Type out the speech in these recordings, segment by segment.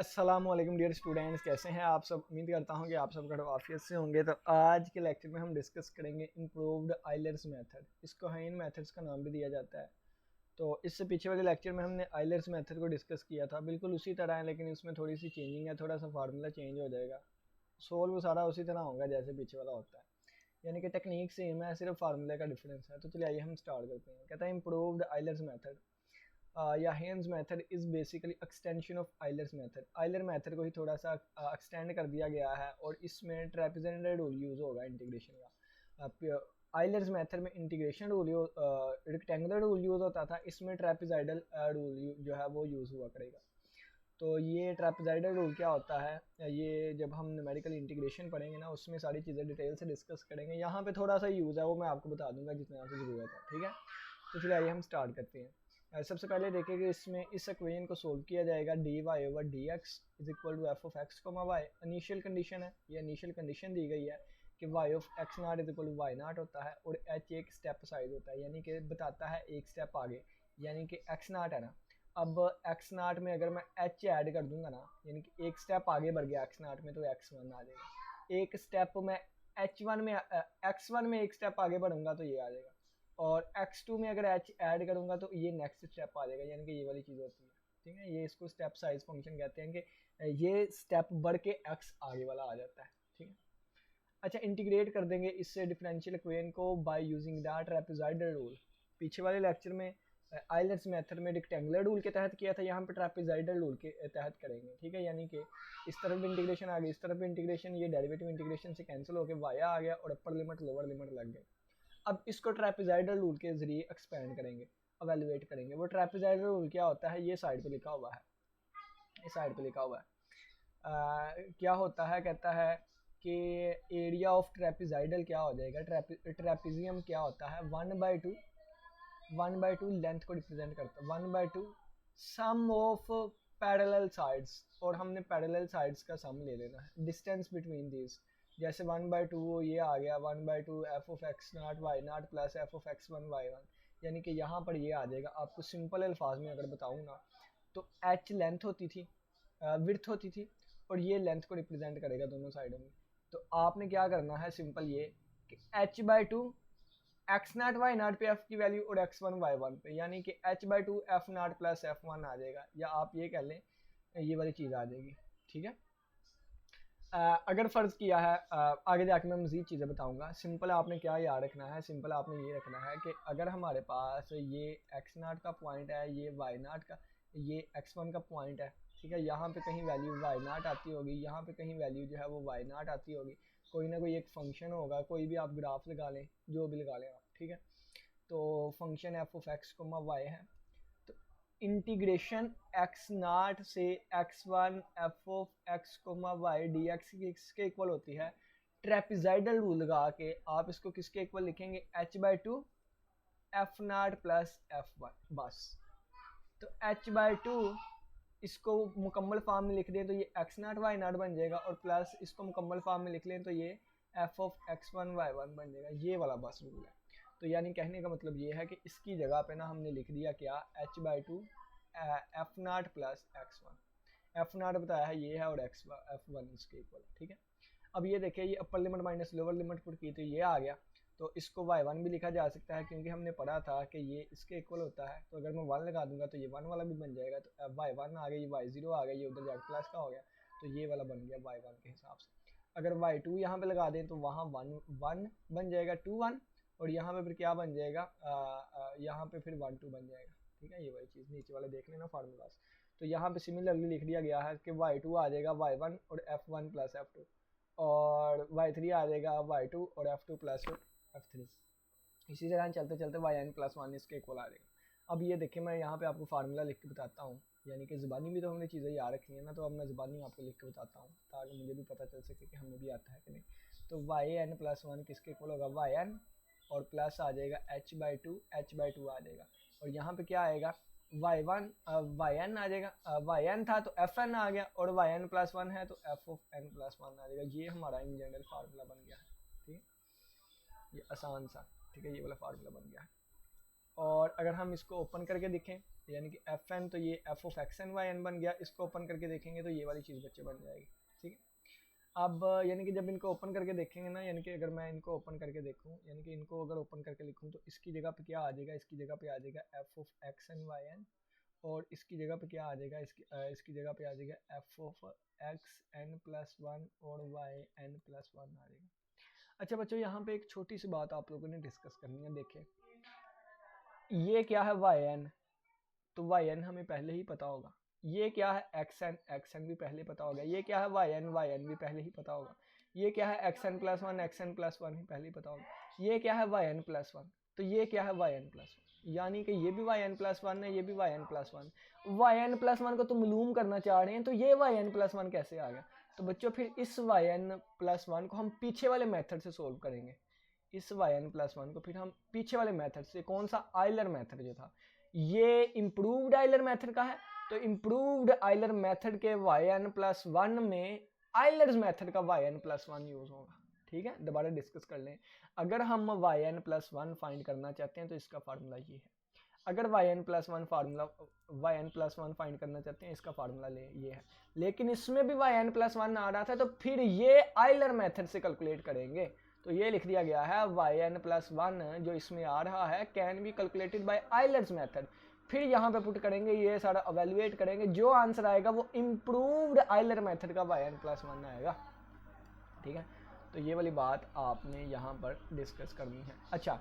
अस्सलामुअलैकुम dear students, कैसे हैं आप सब। उम्मीद करता हूं कि आप सब घर आफियत से होंगे। तो आज के लेक्चर में हम डिस्कस करेंगे इम्प्रूव्ड आइलर्स मेथड। इसको हाइन मेथड्स का नाम भी दिया जाता है। तो इससे पीछे वाले लेक्चर में हमने आइलर्स मेथड को डिस्कस किया था, बिल्कुल उसी तरह है, लेकिन इसमें थोड़ी सी चेंजिंग है, थोड़ा सा फार्मूला चेंज हो जाएगा। सोल्व सारा उसी तरह होगा जैसे पीछे वाला होता है, यानी कि टेक्निक सेम है, सिर्फ फार्मूले का डिफरेंस है। तो चलिए आइए हम स्टार्ट करते हैं। कहता है इम्प्रूव्ड आइलर्स मेथड या Heun's method is basically extension of Euler's method. Euler method को ही थोड़ा सा एक्सटेंड कर दिया गया है और इसमें ट्रेपेजॉइडल रूल यूज़ होगा इंटीग्रेशन का। आइलर्स मेथड में integration rule rectangular rule use होता था, इसमें ट्रेपेजॉइडल रूल जो है वो यूज़ हुआ करेगा। तो ये ट्रेपेजॉइडल रूल क्या होता है, ये जब हम न्यूमेरिकल इंटीग्रेशन पढ़ेंगे ना, उसमें सारी चीज़ें डिटेल से डिस्कस करेंगे। यहाँ पे थोड़ा सा यूज़ है वो मैं आपको बता दूंगा जितना आपको ज़रूरत है, ठीक है। तो चलिए आइए हम स्टार्ट करते हैं। सबसे पहले देखिए कि इसमें इस इक्वेशन को सोल्व किया जाएगा। D Y over D x is equal to F of x comma Y. Initial condition है, ये इनिशियल कंडीशन दी गई है कि Y of x naught is equal to Y naught होता है और एच एक स्टेप साइज होता है, यानी कि बताता है एक स्टेप आगे, यानी कि एक्स नाट है ना। अब एक्स नाट में अगर मैं एच ऐड कर दूंगा ना, यानी कि एक स्टेप आगे बढ़ गया एक्स नाट में, तो एक्स वन आ जाएगा। एक स्टेप में एच वन में एक्स वन में एक स्टेप आगे बढ़ूंगा तो ये आ जाएगा, और x2 में अगर h ऐड करूंगा तो ये नेक्स्ट स्टेप आ जाएगा, यानी कि ये वाली चीज़ होती है, ठीक है। ये इसको स्टेप साइज फंक्शन कहते हैं कि ये स्टेप बढ़ के x आगे वाला आ जाता है, ठीक है। अच्छा, इंटीग्रेट कर देंगे इससे डिफरेंशियल इक्वेशन को by using the trapezoidal rule. पीछे वाले लेक्चर में आइलर्स मेथड में रेक्टेंगुलर रूल के तहत किया था, यहाँ पे ट्रेपेजॉइडल रूल के तहत करेंगे, ठीक है। यानी कि इस तरफ इंटीग्रेशन आ गई, इस तरफ इंटीग्रेशन, ये डेरिवेटिव इंटीग्रेशन से कैंसिल होकर वाया आ गया और अपर लिमिट लोअर लिमिट लग गई। अब इसको ट्रेपेजॉइडल रूल के जरिए एक्सपेंड करेंगे, एवेलुएट करेंगे। वो ट्रेपेजॉइडल रूल क्या होता है, ये साइड पे लिखा हुआ है, इस साइड पे लिखा हुआ है। क्या होता है, कहता है कि एरिया ऑफ ट्रेपेजॉइडल क्या हो जाएगा, ट्रेपेजियम क्या होता है, 1/2, 1/2 लेंथ को रिप्रेजेंट करता है, 1/2 सम ऑफ पैरेलल साइड्स, और हमने पैरेलल साइड्स का सम ले लेना है, डिस्टेंस बिटवीन दीज। जैसे 1/2 ये आ गया 1/2 f of x naught y naught plus f of x one y one, यानी कि यहाँ पर ये आ जाएगा। आपको सिंपल अल्फाज में अगर बताऊँ ना, तो एच लेंथ होती थी, विड्थ होती थी, और ये लेंथ को रिप्रेजेंट करेगा दोनों साइडों में। तो आपने क्या करना है, सिंपल ये कि h/2 एक्स नाट वाई नाट पे एफ की वैल्यू और एक्स वन वाई वन पे, यानी कि h/2 एफ नाट प्लस एफ वन आ जाएगा, या आप ये कह लें ये वाली चीज़ आ जाएगी, ठीक है। अगर फ़र्ज़ किया है, आगे जाके मैं मज़ीद चीज़ें बताऊंगा। सिंपल आपने क्या याद रखना है, सिंपल आपने ये रखना है कि अगर हमारे पास ये एक्स नाट का पॉइंट है, ये वाई नाट का, ये एक्स वन का पॉइंट है, ठीक है। यहाँ पे कहीं वैल्यू वाई नाट आती होगी, यहाँ पे कहीं वैल्यू जो है वो वाई नाट आती होगी, कोई ना कोई एक फंक्शन होगा, कोई भी आप ग्राफ लगा लें, जो भी लगा लें आप, ठीक है। तो function f of x comma y है, इंटीग्रेशन एक्स नाट से x one f of x comma y d x किसके इक्वल होती है, ट्रेपेजॉइडल रूल लगा के आप इसको किसके इक्वल लिखेंगे, h/2 एफ नाट प्लस एफ वन, बस। तो h/2 इसको मुकम्मल फॉर्म में लिख दें तो ये एक्स नाट वाई नाट बन जाएगा, और प्लस इसको मुकम्मल फॉर्म में लिख लें तो ये f of x one y one बन जाएगा। ये वाला बस रूल है। तो यानी कहने का मतलब ये है कि इसकी जगह पे ना हमने लिख दिया क्या, h/2 एफ नाट प्लस एक्स वन। एफ नाट बताया है ये है, और एक्स एफ वन इसके इक्वल, ठीक है। अब ये देखिए, ये upper limit minus lower limit put की तो ये आ गया। तो इसको y1 भी लिखा जा सकता है, क्योंकि हमने पढ़ा था कि ये इसके इक्वल होता है। तो अगर मैं 1 लगा दूंगा तो ये 1 वाला भी बन जाएगा। तो y1 आ गया, ये y0 आ गया, ये उधर जाकर प्लस का हो गया, तो ये वाला बन गया y1 के हिसाब से। अगर y2 यहाँ पे लगा दें तो वहाँ 1 1 बन जाएगा, 2 1, और यहाँ पे फिर क्या बन जाएगा, यहाँ पे फिर 1 2 बन जाएगा, ठीक है। ये वही चीज़ नीचे वाले देख लेना फार्मूलाज। तो यहाँ पे सिमिलरली लिख दिया गया है कि y2 आ जाएगा y1 और f1 प्लस f2, और y3 आ जाएगा y2 और f2 प्लस f3। इसी तरह चलते चलते yn प्लस वन इसके इक्वल आ जाएगा। अब ये देखिए, मैं यहाँ पे आपको फार्मूला लिख के बताता हूँ, यानी कि ज़बानी भी तो हमने चीज़ें याद रखनी है ना, तो अब मैं ज़बानी आपको लिख के बताता हूँ ताकि मुझे भी पता चल सके कि हमें भी आता है कि नहीं। तो yn प्लस वन किसके इक्वल होगा, yn, और प्लस आ जाएगा h/2 h/2 आ जाएगा, और यहाँ पे क्या आएगा, y1 yn आ जाएगा, yn था तो fn आ गया, और yn प्लस वन है तो f of n plus one आ जाएगा। ये हमारा इन जनरल फार्मूला बन गया है, ठीक है। ये आसान सा, ठीक है, ये वाला फार्मूला बन गया है। और अगर हम इसको ओपन करके देखें, यानी कि एफ एन, तो ये f of x n y n बन गया। इसको ओपन करके देखेंगे तो ये वाली चीज़ बच्चे बन जाएगी, ठीक है। अब यानी कि जब इनको ओपन करके देखेंगे ना, यानी कि अगर मैं इनको ओपन करके देखूँ, यानी कि इनको अगर ओपन करके लिखूँ तो इसकी जगह पे क्या आ जाएगा, इसकी जगह पे आ जाएगा f of x n y n, और इसकी जगह पे क्या आ जाएगा, इसकी जगह पे आ जाएगा f of x n plus one और वाई एन प्लस वन आ जाएगा। अच्छा बच्चों, यहाँ पे एक छोटी सी बात आप लोगों ने डिस्कस करनी है। देखें ये क्या है वाई एन, तो वाई एन हमें पहले ही पता होगा। ये क्या है एक्स एन भी पहले पता होगा। ये क्या है वाई एन भी पहले ही पता होगा। ये क्या है एक्स एन प्लस वन भी पहले ही पता होगा। ये क्या है वाई एन प्लस वन, तो ये क्या है वाई एन प्लस वन, यानी कि ये भी वाई एन प्लस वन है, ये भी y n plus one. Y n plus one को तो मालूम करना चाह रहे हैं, तो ये वाई एन प्लस वन कैसे आ गया। तो बच्चों फिर इस वाई एन प्लस वन को हम पीछे वाले मेथड से सोल्व करेंगे। इस वाई एन प्लस वन को फिर हम पीछे वाले मेथड से, कौन सा, आइलर मेथड जो था, ये इम्प्रूव्ड आइलर मेथड का है। तो इम्प्रूव्ड आइलर मेथड के वाई एन प्लस वन में आइलर्स मेथड का y n plus one use होगा, ठीक है। दोबारा डिस्कस कर लें। अगर हम y n plus one find करना चाहते हैं तो इसका फार्मूला ये है। अगर y n plus one find करना चाहते हैं, इसका फार्मूला ये है। लेकिन इसमें भी वाई एन प्लस वन आ रहा था, तो फिर ये आइलर मेथड से कैलकुलेट करेंगे। तो ये लिख दिया गया है वाई एन प्लस वन जो इसमें आ रहा है can be calculated by Euler's method. फिर यहाँ पे पुट करेंगे, ये सारा एवेलुएट करेंगे, जो आंसर आएगा वो इम्प्रूव्ड आइलर मेथड का वाई एन प्लस वन आएगा, ठीक है। तो ये वाली बात आपने यहाँ पर डिस्कस करनी है। अच्छा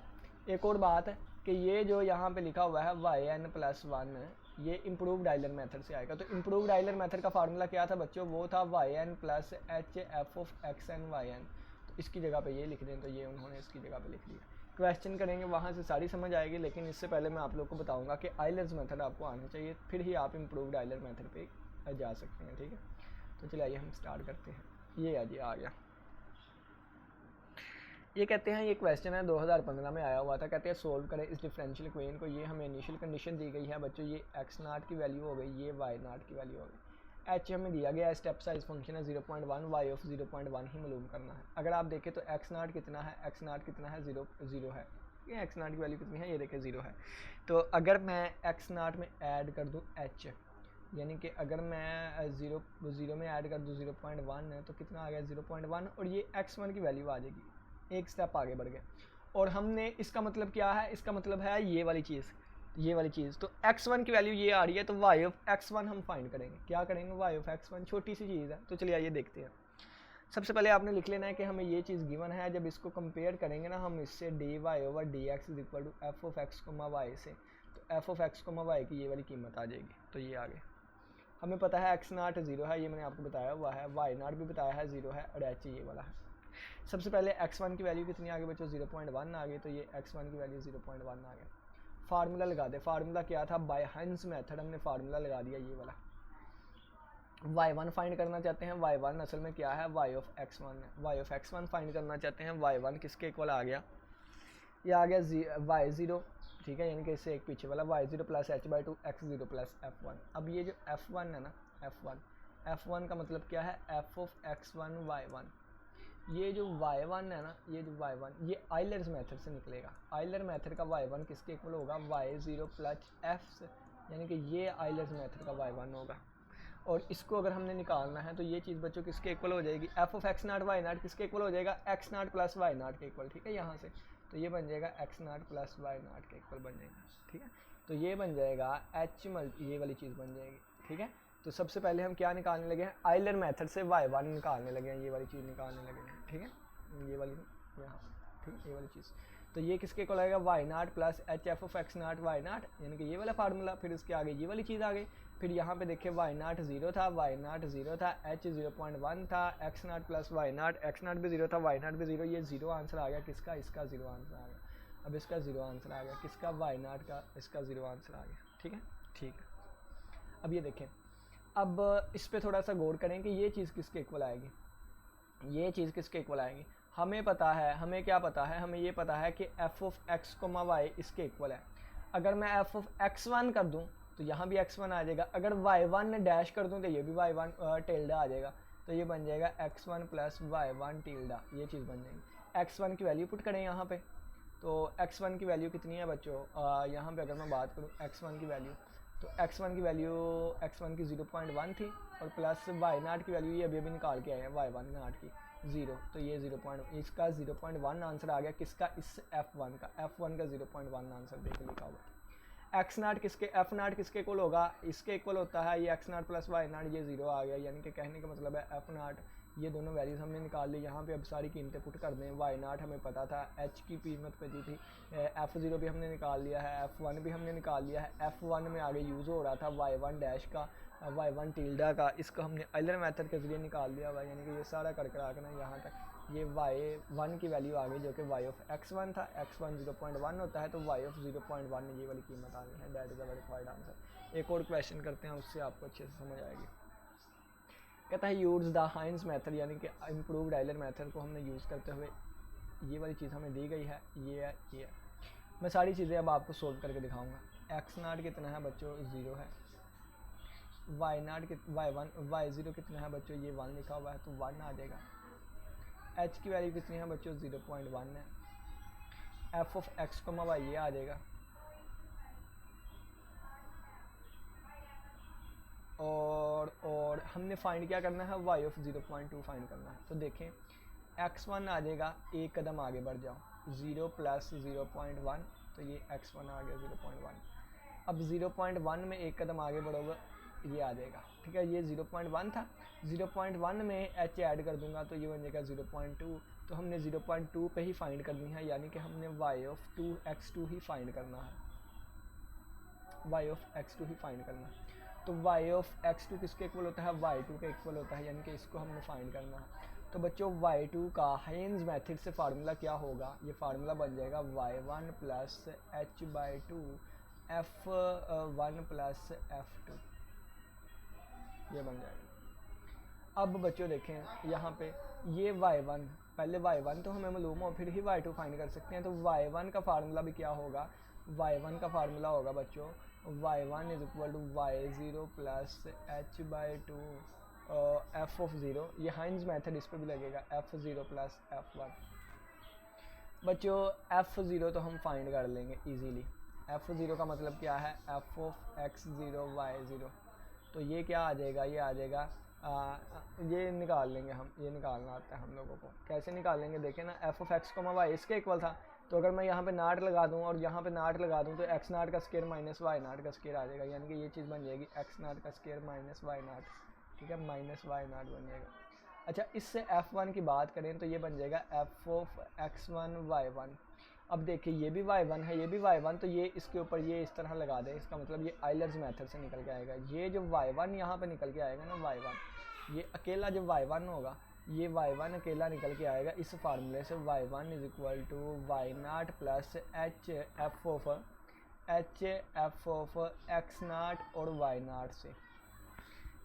एक और बात है कि ये जो यहाँ पे लिखा हुआ है वाई एन प्लस वन, ये इम्प्रूव्ड आइलर मेथड से आएगा। तो इम्प्रूव्ड आइलर मेथड का फार्मूला क्या था बच्चों, वो था y n plus h f of x n y n. तो इसकी जगह पे ये लिख दें, तो ये उन्होंने इसकी जगह पे लिख लिया। क्वेश्चन करेंगे वहाँ से सारी समझ आएगी, लेकिन इससे पहले मैं आप लोग को बताऊंगा कि आइलर्स मेथड आपको आना चाहिए, फिर ही आप इम्प्रूव्ड आइलर मेथड पे जा सकते हैं, ठीक है। तो चलिए आइए हम स्टार्ट करते हैं। ये आ गया। ये कहते हैं, ये क्वेश्चन है 2015 में आया हुआ था। कहते हैं सोल्व करें इस डिफरेंशियल इक्वेशन को। ये हमें इनिशियल कंडीशन दी गई है बच्चों, ये एक्स नाट की वैल्यू हो गई, ये वाई नाट की वैल्यू हो गई। एच हमें दिया गया है, स्टेप साइज फंक्शन है 0.1, वाई ऑफ 0.1 ही मालूम करना है। अगर आप देखें तो एक्स नाट कितना है, एक्स नाट कितना है, जीरो है। ये एक्स नाट की वैल्यू कितनी है, ये देखें 0 है। तो अगर मैं एक्स नाट में ऐड कर दूँ एच, यानी कि अगर मैं ज़ीरो में ऐड कर दूँ 0.1 तो कितना आ गया 0.1, और ये x1 की वैल्यू आ जाएगी। एक स्टेप आगे बढ़ गए। और हमने, इसका मतलब क्या है, इसका मतलब है ये वाली चीज़। तो x1 की वैल्यू ये आ रही है, तो y ऑफ x1 हम फाइंड करेंगे। क्या करेंगे, y ऑफ x1, छोटी सी चीज़ है। तो चलिए आइए देखते हैं। सबसे पहले आपने लिख लेना है कि हमें ये चीज़ गिवन है। जब इसको कंपेयर करेंगे ना हम इससे, d Y over D x is equal to F of x comma y से, तो f of x comma y की ये वाली कीमत आ जाएगी। तो ये आगे हमें पता है एक्स नाट 0 है, ये मैंने आपको बताया हुआ है। वाई नाट भी बताया है 0 है, और एच ये वाला है। सबसे पहले x1 की वैल्यू कितनी आ गई बच्चों, 0.1 आ गई। तो ये x1 की वैल्यू 0.1 आ गया। फार्मूला लगा दे। फार्मूला क्या था, बाय हंस मेथड हमने फार्मूला लगा दिया ये वाला। y1 फाइंड करना चाहते हैं, y1 असल में क्या है, y ऑफ x1 है। y ऑफ x1 फाइंड करना चाहते हैं, y1 किसके इक्वल आ गया, ये आ गया y0, ठीक है, यानी कि इससे एक पीछे वाला y0 plus h/2 x0 plus f1। अब ये जो f1 है ना, f1 का मतलब क्या है, f ऑफ x1 y1। ये जो y1 है ना, ये जो y1, ये आइलर्स मेथड से निकलेगा। आइलर मेथड का y1 किसके इक्वल होगा, y0 प्लस f, यानी कि ये आइलर्स मेथड का y1 होगा। और इसको अगर हमने निकालना है तो ये चीज़ बच्चों किसके इक्वल हो जाएगी, f of x naught y naught किसके इक्वल हो जाएगा, x naught plus y naught के इक्वल, ठीक है। यहाँ से तो ये बन जाएगा x naught plus y naught के इक्वल बन जाएगा, ठीक है। तो ये बन जाएगा h ये वाली चीज़ बन जाएगी, ठीक है। तो सबसे पहले हम क्या निकालने लगे हैं, आइलर मेथड से y1 निकालने लगे हैं, ये वाली चीज़ निकालने लगे हैं, ठीक है। ये वाली यहाँ, ठीक है, ये वाली चीज़। तो ये किसके इक्वल आएगा, y naught plus h f of x naught y naught, यानी कि ये वाला फार्मूला। फिर इसके आगे ये वाली चीज़ आ गई। फिर यहाँ पे देखिए y नाट 0 था, h 0.1 था, x नाट प्लस y नाट, x नाट भी 0 था, y नाट भी 0, ये 0 आंसर आ गया किसका, इसका 0 आंसर आ गया। अब इसका 0 आंसर आ गया किसका, y नाट का, इसका 0 आंसर आ गया, ठीक है, ठीक है। अब ये देखें, अब इस पर थोड़ा सा गौर करें कि ये चीज़ किसके इक्वल आएगी, ये चीज़ किसके इक्वल आएगी। हमें पता है, हमें क्या पता है, हमें ये पता है कि f of x comma y इसके इक्वल है। अगर मैं f ऑफ x1 कर दूं तो यहाँ भी x1 आ जाएगा। अगर y1 डैश कर दूं तो ये भी y1 टिल्डा आ जाएगा। तो ये बन जाएगा x1 प्लस y1 टिल्डा, ये चीज़ बन जाएगी। x1 की वैल्यू पुट करें यहाँ पे, तो x1 की वैल्यू कितनी है बच्चों, यहाँ पे अगर मैं बात करूँ x1 की वैल्यू, तो x1 की वैल्यू x1 की 0.1 थी और प्लस y0 की वैल्यू ये अभी अभी निकाल के आए हैं y1 0 की 0, तो ये 0. इसका 0.1 आंसर आ गया किसका, इस f1 का 0.1 आंसर देख लिखा हुआ। x0 किसके, f0 किसके इक्वल होगा, इसके इक्वल होता है ये x0 प्लस y0, ये 0 आ गया, यानी कि कहने का मतलब है f0, ये दोनों वैल्यूज़ हमने निकाल ली। यहाँ पे अब सारी कीमतें पुट कर दें, y0 हमें पता था, h की कीमत पे दी थी, f0 भी हमने निकाल लिया है, f1 भी हमने निकाल लिया है, f1 में आगे यूज़ हो रहा था y1 डैश का, y1 टिल्डा का, इसको हमने आइलर मेथड के ज़रिए निकाल दिया हुआ, यानी कि ये सारा कर कर ना यहाँ तक ये y1 की वैल्यू आ गई जो कि y ऑफ x1 था, x1 0.1 होता है तो y ऑफ 0.1 ये वाली कीमत आ गई है। That is a required answer. एक और क्वेश्चन करते हैं, उससे आपको अच्छे से समझ आएगी। कहता है यूज़ द हाइंस मेथड, यानी कि इम्प्रूव्ड आइलर मेथड को हमने यूज़ करते हुए ये वाली चीज़ हमें दी गई है, ये है, ये है। मैं सारी चीज़ें अब आपको सोल्व करके दिखाऊंगा। x0 कितना है बच्चों, 0 है, y0 y1 y0 कितना है बच्चों, ये 1 लिखा हुआ है तो 1 आ जाएगा। h की वैल्यू कितनी है बच्चों, 0.1 है। f ऑफ x, y ये आ जाएगा, और हमने फाइंड क्या करना है, y ऑफ 0.2 फाइंड करना है। तो देखें x1 आ जाएगा, एक कदम आगे बढ़ जाओ, 0 प्लस 0.1, तो ये x1 आ गया 0.1। अब 0.1 में एक कदम आगे बढ़ोगे ये आ जाएगा, ठीक है, ये 0.1 था, 0.1 में h ऐड कर दूंगा तो ये बन जाएगा 0.2। तो हमने 0.2 पे ही फाइंड करनी है, यानी कि हमने y of 2x2 he find करना है, y of x2 he find करना है। तो y ऑफ x2 किसके इक्वल होता है, y2 के इक्वल होता है, यानी कि इसको हमने फाइंड करना है। तो बच्चों y2 का हाइंस मेथड से फार्मूला क्या होगा, ये फार्मूला बन जाएगा y1 plus h/2 f1 plus f2, ये बन जाएगा। अब बच्चों देखें यहाँ पे ये y1, पहले y1 तो हमें मालूम हो फिर ही y2 फाइंड कर सकते हैं। तो y1 का फार्मूला भी क्या होगा, y1 का फार्मूला होगा बच्चों y1 is equal to y0 plus h/2 f of 0, ये हाइंस मेथड इस पर भी लगेगा, f0 प्लस f1। बच्चों f0 तो हम फाइंड कर लेंगे इजीली, f0 का मतलब क्या है, f ऑफ x0 y0, तो ये क्या आ जाएगा, ये आ जाएगा ये निकाल लेंगे हम, ये निकालना आता है हम लोगों को। कैसे निकालेंगे देखें ना, f ऑफ x, y इसके इक्वल था, तो अगर मैं यहाँ पे नाट लगा दूँ और यहाँ पे नाट लगा दूँ तो x0 का स्केयर माइनस y0 का स्केयर आ जाएगा, यानी कि ये चीज़ बन जाएगी x0 का स्केयर माइनस y0, ठीक है, माइनस y0 बन जाएगा। अच्छा, इससे f1 की बात करें तो ये बन जाएगा f ऑफ x1 y1। अब देखिए ये भी y1 है, ये भी y1, तो ये इसके ऊपर ये इस तरह लगा दें, इसका मतलब ये आइलर्स मेथड से निकल के आएगा। ये जो y1 यहाँ पे निकल के आएगा ना, y1 ये अकेला जो y1 होगा, ये y1 अकेला निकल के आएगा इस फार्मूले से, y1 is equal to y0 plus h f of x0 और y0 से,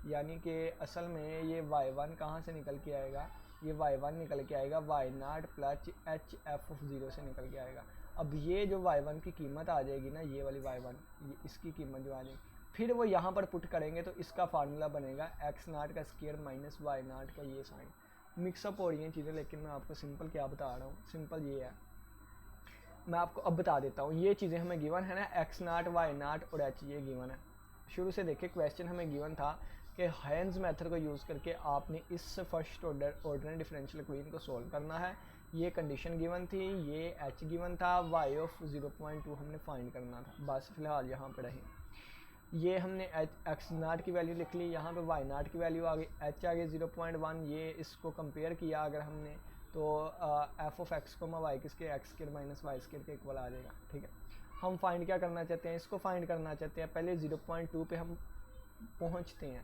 यानी कि असल में ये y1 कहाँ से निकल के आएगा, ये y1 निकल के आएगा y0 plus h f of 0 से निकल के आएगा। अब ये जो y1 की कीमत आ जाएगी ना, ये वाली y1, ये इसकी कीमत जो आ जाएगी, फिर वो यहाँ पर पुट करेंगे तो इसका फार्मूला बनेगा x0 का स्केयर माइनस y0 का ये साइन। मिक्सअप हो रही हैं चीज़ें, लेकिन मैं आपको सिंपल क्या बता रहा हूँ, सिंपल ये है, मैं आपको अब बता देता हूँ। ये चीज़ें हमें गिवन है ना, x0 y0 और h, ये गिवन है। शुरू से देखिए क्वेश्चन हमें गिवन था कि हाइंस मेथड को यूज़ करके आपने इस फर्स्ट ऑर्डर डिफरेंशियल इक्वेशन को सॉल्व करना है। ये कंडीशन गिवन थी, ये h गिवन था, y ऑफ 0.2 हमने फाइंड करना था। बस फिलहाल यहाँ पे रहे, ये हमने x0 की वैल्यू लिख ली, यहाँ पे y0 की वैल्यू आ गई, h आ गई 0.1, ये इसको कंपेयर किया अगर हमने तो f ऑफ x, y किसके, x square minus y square के इक्वल आ जाएगा, ठीक है। हम फाइंड क्या करना चाहते हैं, इसको फाइंड करना चाहते हैं, पहले 0.2 पे हम पहुंचते हैं।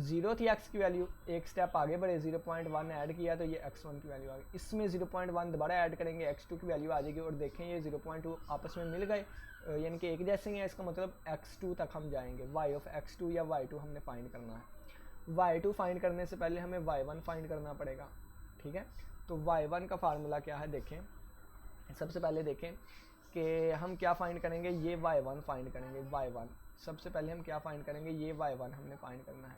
0 थी x की वैल्यू, एक स्टेप आगे बढ़े, 0.1 ऐड किया तो ये x1 की वैल्यू आ गई, इसमें 0.1 दोबारा ऐड करेंगे, x2 की वैल्यू आ जाएगी, और देखें ये 0.2 आपस में मिल गए, यानी कि एक जैसे ही है, इसका मतलब x2 तक हम जाएंगे। y ऑफ x2 या y2 हमने फाइंड करना है। y2 फाइंड करने से पहले हमें y1 फाइंड करना पड़ेगा, ठीक है। तो y1 का फार्मूला क्या है देखें, सबसे पहले देखें कि हम क्या फाइंड करेंगे, ये y1 फाइंड करेंगे, y1 सबसे पहले हम क्या फाइंड करेंगे, ये y1 हमने फाइंड करना है।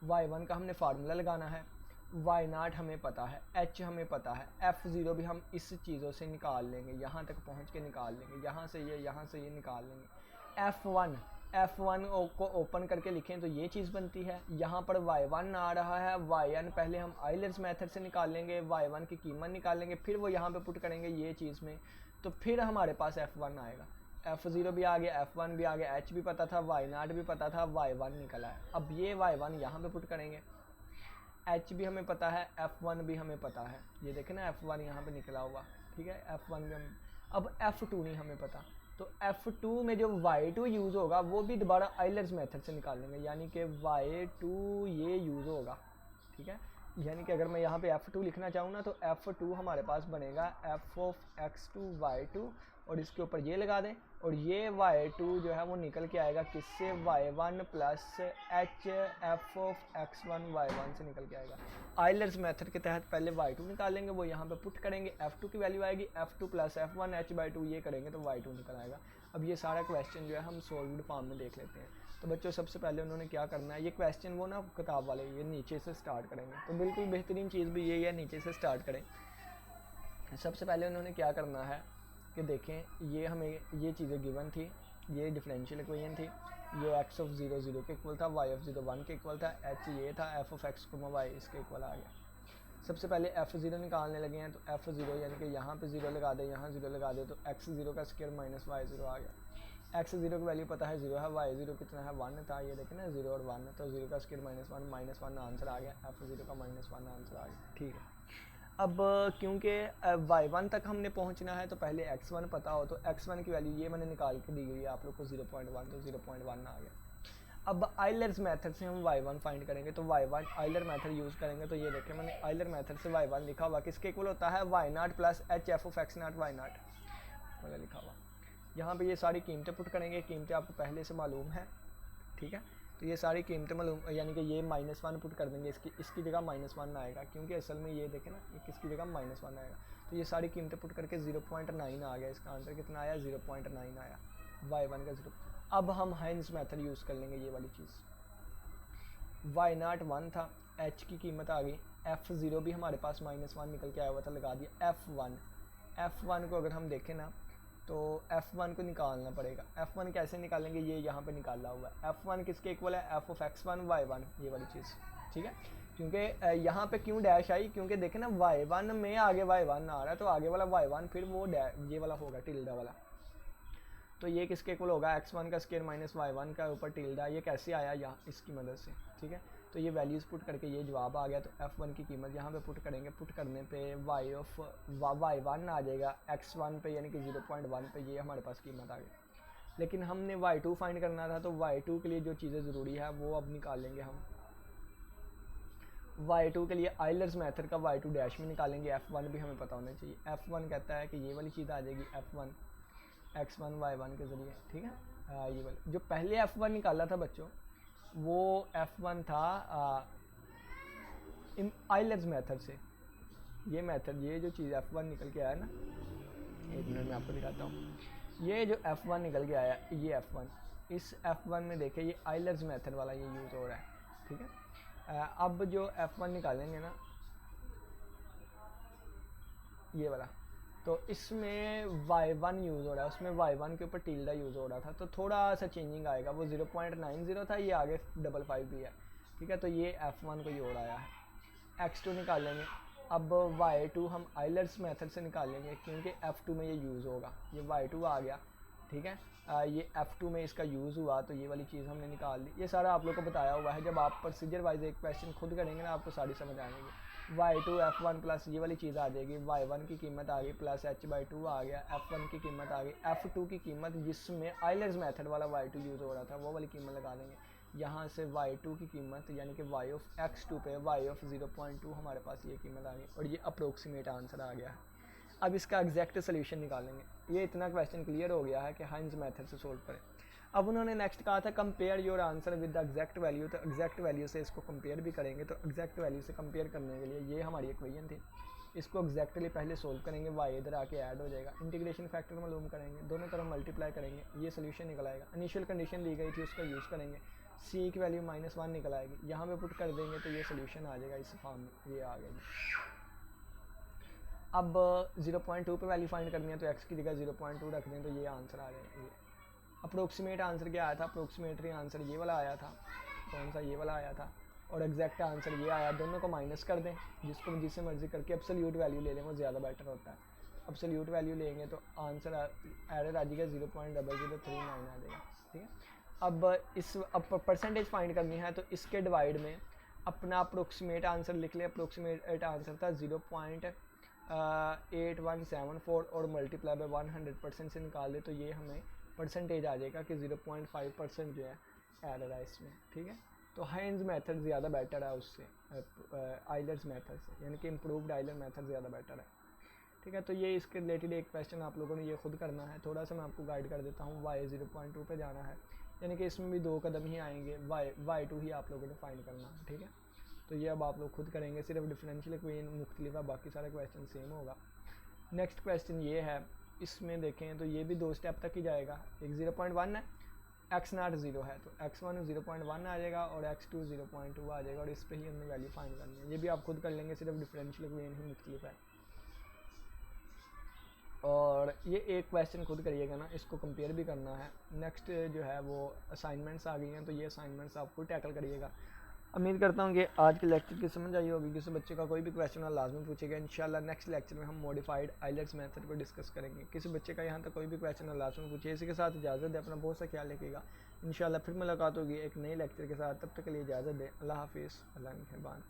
y1 का हमने फार्मूला लगाना है, y0 हमें पता है, h हमें पता है, f0 भी हम इस चीज़ों से निकाल लेंगे, यहाँ तक पहुँच के निकाल लेंगे, यहाँ से ये निकाल लेंगे। f1 F1 को ओपन करके लिखें तो ये चीज़ बनती है। यहाँ पर y1 आ रहा है, yn पहले हम आइलर्स मेथड से निकाल लेंगे, y1 की कीमत निकालेंगे, फिर वो यहाँ पे पुट करेंगे ये चीज़ में, तो फिर हमारे पास F1 आएगा। F0 भी आ गया, F1 भी आ गया, H भी पता था, y0 भी पता था, y1 निकला है। अब ये y1 यहाँ पे पुट करेंगे, H भी हमें पता है, F1 भी हमें पता है, ये देखें ना F1 यहाँ पे निकला हुआ, ठीक है, F1 भी हम। अब F2 नहीं हमें पता, तो F2 में जो y2 यूज़ होगा वो भी दोबारा आइलर्स मेथड से निकाल लेंगे, यानी कि y2 ये यूज़ होगा, ठीक है। यानी कि अगर मैं यहाँ पे F2 लिखना चाहूँ ना, तो F2 हमारे पास बनेगा f ऑफ x2 y2, और इसके ऊपर ये लगा दें, और ये y2 जो है वो निकल के आएगा किससे, y1 plus h f of x1 y1 से निकल के आएगा। आइलर्स मेथड के तहत पहले y2 निकालेंगे, वो यहाँ पे पुट करेंगे, f2 की वैल्यू आएगी, f2 प्लस f1 h/2 ये करेंगे तो y2 निकल आएगा। अब ये सारा क्वेश्चन जो है हम सोल्व्ड फॉर्म में देख लेते हैं। तो बच्चों सबसे पहले उन्होंने क्या करना है, ये क्वेश्चन वो ना किताब वाले ये नीचे से स्टार्ट करेंगे, तो बिल्कुल बेहतरीन चीज़ भी यही है, नीचे से स्टार्ट करें। सबसे पहले उन्होंने क्या करना है कि देखें, ये हमें ये चीज़ें गिवन थी, ये डिफरेंशियल इक्वेशन थी, ये x ऑफ 0 0 के इक्वल था, y ऑफ 0 1 के इक्वल था, h ये था, f ऑफ x, y इसके इक्वल आ गया। सबसे पहले f0 निकालने लगे हैं, तो f0 यानी कि यहाँ पे 0 लगा दे, यहाँ 0 लगा दे, तो x0 का स्क्वायर माइनस y0 आ गया। x0 की वैल्यू पता है 0 है, y0 कितना है 1 था, ये देखें ना 0 और 1, तो 0 का स्क्वायर -1 आंसर आ गया, f0 का -1 आंसर आ गया, ठीक है। अब क्योंकि y1 तक हमने पहुंचना है तो पहले x1 पता हो, तो x1 की वैल्यू ये मैंने निकाल के दी गई है आप लोग को 0.1, तो 0.1 आ गया। अब आइलर्स मेथड से हम y1 फाइंड करेंगे, तो y1 आइलर मेथड यूज़ करेंगे, तो ये देखें मैंने आइलर मेथड से y1 लिखा हुआ, किसके इक्वल होता है y0 plus h f of x0 y0 वाला लिखा हुआ। यहाँ पे ये सारी कीमतें पुट करेंगे, कीमतें आपको पहले से मालूम है, ठीक है। तो ये सारी कीमतें मालूम, यानी कि ये -1 पुट कर देंगे, इसकी जगह -1 आएगा, क्योंकि असल में ये देखें ना, ये किसकी जगह -1 आएगा, तो ये सारी कीमतें पुट करके 0.9 आ गया, इसका आंसर कितना आया 0.9 आया, y1 का 0। अब हम हाइंस मेथड यूज़ कर लेंगे, ये वाली चीज़, y0 1 था, h की कीमत आ गई, f0 भी हमारे पास -1 निकल के आया हुआ था, लगा दिया, f1 को अगर हम देखें ना, तो f1 को निकालना पड़ेगा। f1 कैसे निकालेंगे, ये यहाँ पे निकाला हुआ है, f1 किसके इक्वल है, f ऑफ x1 y1, ये वाली चीज़, ठीक है। क्योंकि यहाँ पे क्यों डैश आई, क्योंकि देखें ना y1 में आगे y1 आ रहा है, तो आगे वाला y1 फिर वो ये वाला होगा टिल्डा वाला, तो ये किसके इक्वल होगा, x1 का स्क्वायर माइनस y1 का ऊपर टिल्डा, ये कैसे आया यहाँ इसकी मदद से, ठीक है। तो ये वैल्यूज़ पुट करके ये जवाब आ गया, तो f1 की कीमत यहाँ पे पुट करेंगे, पुट करने पे y1 आ जाएगा, x1 पे यानी कि 0.1 पे ये हमारे पास कीमत आ गई। लेकिन हमने y2 फाइंड करना था, तो y2 के लिए जो चीज़ें ज़रूरी है वो अब निकाल लेंगे हम। y2 के लिए आइलर्स मेथड का y2 डैश में निकालेंगे, f1 भी हमें पता होना चाहिए। f1 कहता है कि ये वाली चीज़ आ जाएगी, f1 x1 y1 के ज़रिए, ठीक है। ये वाला जो पहले f1 निकाला था बच्चों, वो f1 था आइलर्स मेथड से, ये मेथड, ये जो चीज़ f1 निकल के आया ना, एक मिनट में आपको दिखाता हूँ, ये जो f1 निकल के आया, ये f1, इस f1 में देखें ये आइलर्स मेथड वाला ये यूज़ हो रहा है, ठीक है। अब जो f1 निकालेंगे ना, ये वाला, तो इसमें y1 यूज़ हो रहा है, उसमें y1 के ऊपर टिल्डा यूज़ हो रहा था, तो थोड़ा सा चेंजिंग आएगा, वो 0.90 था, ये आगे 55 भी है, ठीक है। तो ये f1 को ही हो रहा है। x2 निकाल लेंगे, अब y2 हम आइलर्स मेथड से निकालेंगे, क्योंकि f2 में ये यूज़ होगा, ये y2 आ गया, ठीक है। ये f2 में इसका यूज़ हुआ, तो ये वाली चीज़ हमने निकाल ली। ये सारा आप लोग को बताया हुआ है, जब आप प्रोसीजर वाइज एक क्वेश्चन खुद करेंगे ना, आपको सारी समझ आएंगी। y2 f1 प्लस ये वाली चीज़ आ जाएगी, y1 की कीमत आ गई प्लस h/2 आ गया, f1 की कीमत आ गई, f2 की कीमत जिसमें आइलर्स मेथड वाला y2 यूज़ हो रहा था वो वाली कीमत लगा देंगे। यहाँ से y2 की कीमत यानी कि y ऑफ x2 पे y ऑफ 0.2 हमारे पास ये कीमत आ गई, और ये अप्रोक्सीमेट आंसर आ गया है। अब इसका एग्जैक्ट सोल्यूशन निकालेंगे। ये इतना क्वेश्चन क्लियर हो गया है कि हाइंस मेथड से सोल्व करें। अब उन्होंने नेक्स्ट कहा था compare your answer with the exact value, तो एग्जैक्ट वैल्यू से इसको कंपेयर भी करेंगे। तो एग्जैक्ट वैल्यू से कंपेयर करने के लिए ये हमारी इक्वेशन थी, इसको एग्जैक्टली पहले सोल्व करेंगे, y इधर आके ऐड हो जाएगा, इंटीग्रेशन फैक्टर मालूम करेंगे, दोनों तरफ मल्टीप्लाई करेंगे, ये सोल्यूशन निकल आएगा। इनिशियल कंडीशन दी गई थी उसका यूज़ करेंगे, c की वैल्यू -1 निकल आएगी, यहाँ पे पुट कर देंगे तो ये सोल्यूशन आ जाएगा इस फॉर्म में, ये आ गया जी। अब 0.2 पे वैल्यू फाइंड करनी है, तो x की जगह 0.2 रख दें तो ये आंसर आ जाएगा। अप्रोक्सीमेट आंसर क्या आया था, अप्रोक्सीमेटरी आंसर ये वाला आया था, कौन सा, ये वाला आया था, और एग्जैक्ट आंसर ये आया। दोनों को माइनस कर दें, जिसको जिससे मर्जी करके एब्सोल्यूट वैल्यू ले लें, वो ज़्यादा बेटर होता है। एब्सोल्यूट वैल्यू लेंगे तो आंसर एरर आ जाएगा 0.0039 आ जाएगा, ठीक है। अब परसेंटेज फाइंड करनी है, तो इसके डिवाइड में अपना अप्रोक्सीमेट आंसर लिख ले। अप्रोक्सीमेट आंसर था 0.8174 और मल्टीप्लाई बाय 100% से निकाल दे तो ये हमें परसेंटेज आ जाएगा कि 0.5% जो है एरर है इसमें, ठीक है। तो हाइंस मेथड ज़्यादा बेटर है उससे, आइलर्स मेथड से, यानी कि इम्प्रूव्ड आइलर मेथड ज़्यादा बेटर है, ठीक है। तो ये इसके रिलेटेड एक क्वेश्चन आप लोगों ने ये खुद करना है। थोड़ा सा मैं आपको गाइड कर देता हूँ। y 0.2 पे जाना है, यानी कि इसमें भी 2 कदम ही आएंगे, y2 ही आप लोगों ने फाइंड करना है, ठीक है। तो ये अब आप लोग खुद करेंगे, सिर्फ डिफरेंशियल इक्वेशन मुख्तलिफ है, बाकी सारा क्वेश्चन सेम होगा। नेक्स्ट क्वेश्चन ये है, इसमें देखें तो ये भी 2 स्टेप तक ही जाएगा। एक 0.1 है, x0 0 है, तो x1 0.1 आ जाएगा और x2 0.2 आ जाएगा, और इस पर ही हमने वैल्यू फाइंड करनी है। ये भी आप खुद कर लेंगे, सिर्फ डिफरेंशियल इक्वेशन ही मुख्तलिफ है। और ये एक क्वेश्चन खुद करिएगा ना, इसको कंपेयर भी करना है। नेक्स्ट जो है वो असाइनमेंट्स आ गई हैं, तो ये असाइनमेंट्स आप खुद टैकल करिएगा। उम्मीद करता हूँ कि आज के लेक्चर की समझ आई होगी। किसी बच्चे का कोई भी क्वेश्चन है लाजमी पूछेगा। इंशाल्लाह नेक्स्ट लेक्चर में हम मॉडिफाइड आइलेट्स मेथड को डिस्कस करेंगे। किसी बच्चे का यहाँ तक कोई भी क्वेश्चन है लाजमी पूछिए। इसी के साथ इजाज़त दे, अपना बहुत सा ख्याल रखिएगा। इंशाल्लाह फिर मुलाकात होगी एक नए लेक्चर के साथ, तब तक के लिए इजाज़त दे। अल्लाह हाफिज़, अल्लाह मेहरबान।